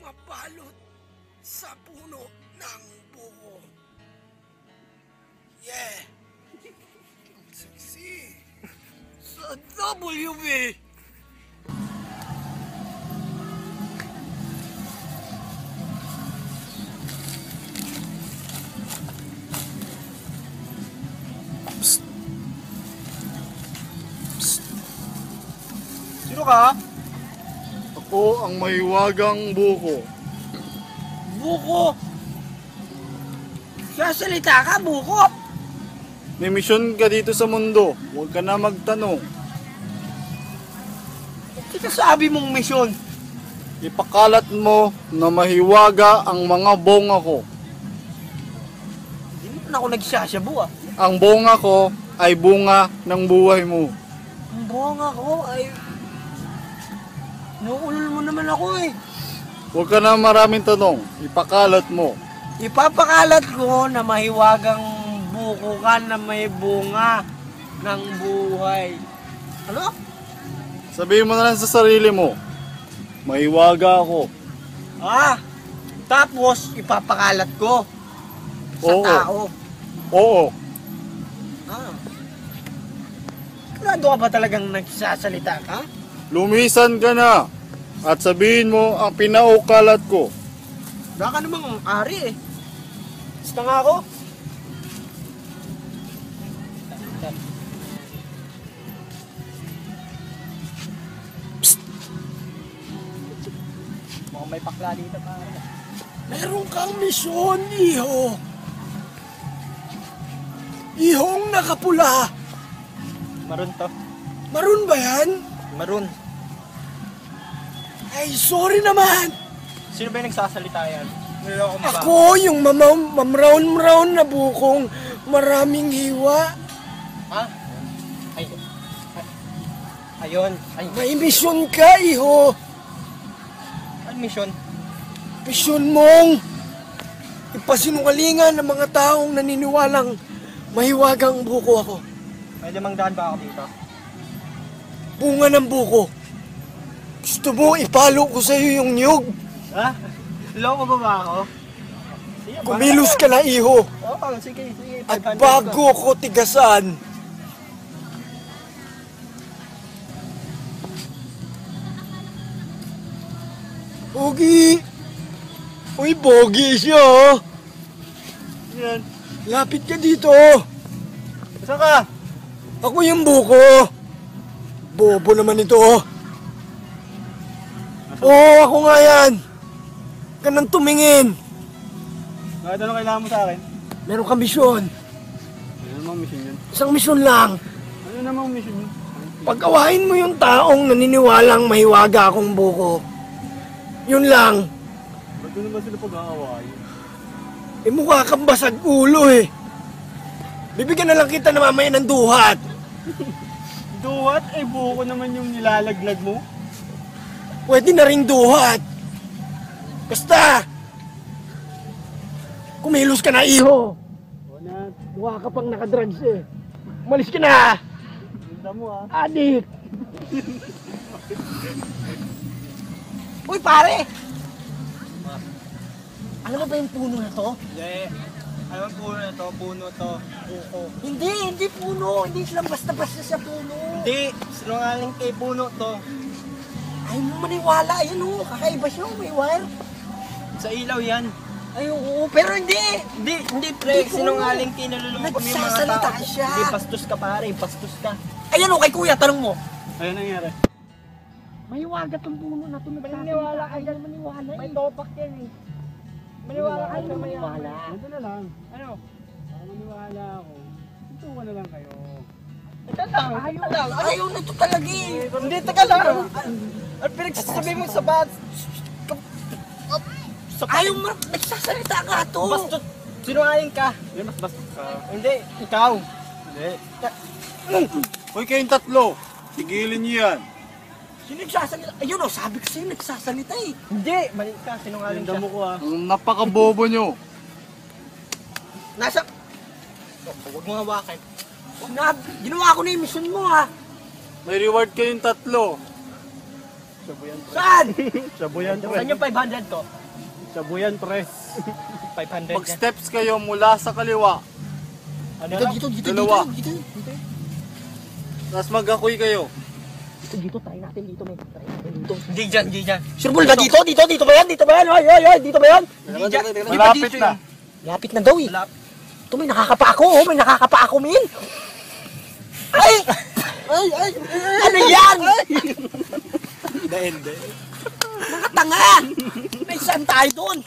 mabalot sa puno ng buko. Yeah! Sexy! Sa WB! Psst. Psst. Sino ka? Ako ang mahiwagang buko. Buko! Sasalita ka, buko! May misyon ka dito sa mundo. Huwag ka na magtanong. Kita sabi mong misyon. Ipakalat mo na mahiwaga ang mga bonga ko. Hindi naman ako nagsasabu ah. Ang bonga ko ay bunga ng buhay mo. Ang bunga ko ay... Nuulol mo naman ako eh. Huwag ka na maraming tanong. Ipakalat mo. Ipapakalat ko na mahiwagang buko ka na may bunga ng buhay. Ano? Sabihin mo na lang sa sarili mo. Mahiwaga ako. Ah! Tapos ipapakalat ko sa Oo. tao. Oo. Ah. Sigurado ka ba talagang nagsasalita ka? Lumisan ka na. At sabihin mo ang pinaukalat ko. Baka namang ari eh. Basta nga ako. Psst! Mukhang may pakla dito pare. Meron kang misyon, iho. Ihong nakapula. Maroon to. Maroon ba yan? Maroon. Ay, sorry naman. Sino ba yung nagsasalita yan? Niloko mo ba? Ako yung mamrown-brown na bukong maraming hiwa. Ha? Ay. Ayun. Ay. May misyon ka, iho. Ano mission? Misyon mong ipasinungalingan ng mga taong naniniwalang mahiwagang buko ako. May 500 ba ako dito? Bunga ng buko. Gusto mo ipalo ko sa'yo yung niyog? Ha? Loko ba ako? Sige, Kumilos ka na, iho. Oo, sige. At 500 bago ko tigasan, Pogi! Uy, pogi siya, oh! Yan. Lapit ka dito! Saan ka? Ako yung buko! Bobo naman ito, oh! Oo, ako nga yan! Ka nang tumingin! Bakit ano kailangan mo sa akin? Meron kang misyon. Ano namang mission yun? Isang misyon lang. Ano namang mission yun? Pagkawain mo yung taong naniniwalang mahiwaga akong buko. Yun lang. Ba't doon ba sila pag-aaway? Eh mukha kang basag ulo eh. Bibigyan na lang kita na mamaya ng duhat. Duwat? Eh, buko naman yung nilalaglag mo. Pwede na rin duhat. Basta! Kumilos ka na, iho. Oo na. Mukha ka pang nakadrugs eh. Umalis ka na! Ganda mo ah. Adik! Uy, pare! Alam mo ba yung puno na to? Hindi. Ano puno na to? Puno to. Buko. Hindi puno. Hindi sila basta-basta sa puno. Hindi. Sinungaling kay puno to. Ay mo maniwala. Ayan o, kakaiba siya. May wire. Sa ilaw yan. Ay oo, pero hindi. Hindi pre. Hindi puno. Sinungaling kay naluloko mo yung mga Nagsasalita tao. siya. Hindi, bastos ka pare. Bastos ka. Ayan o, kay kuya, tanong mo. Ayun nangyari. Mahiwaga tong puno na to. Maniwala ka dyan. Maniwala May topak yan eh. Maniwala ka Ayaw sa maniwala. Ito na lang. Ano? Para maniwala ako. Ito na lang kayo. Ito lang. Ayaw na to talaga eh. Hindi, taga lang. At pinagsasabi mo sa bat. Ayaw mo, nagsasalita ka to. Bastos. Sinungaling ka. Hindi, mas bastos ka. Hindi, ikaw. Hindi. Hoy kayong tatlo. Tigilin niyo yan. Sino nagsasalita? Ayun o, sabi ko sa'yo, nagsasalita eh. Hindi, mali ka. Sinungaling siya. Ganda mo ko ah. Ang napakabobo nyo. Nasa... Huwag mo hawakan. Ginawa ko na yung mission mo ha. May reward kayong tatlo. Sabuyan, pre. Saan? Sabuyan, pre. Saan yung 500 ko? Sabuyan, pre. 500 yan. Mag-steps kayo mula sa kaliwa. Ano Dito, lang? dito, dito, Dalawa. dito, dito, dito. Tapos mag-akoy kayo. Dito, dito, try natin dito, men. Try natin dito. Hindi dyan, hindi dyan. Sure ball ba dito? Dito ba yan? Dito ba yan? Ay, ay, ay, dito ba yan? Hindi dyan. Malapit na. Lapit na daw eh. Malapit. Ito, may nakakapa ako, oh. May nakakapa ako, men. Ay! Ay, ay, ano yan? Hindi. Mga tanga! May saan tayo doon?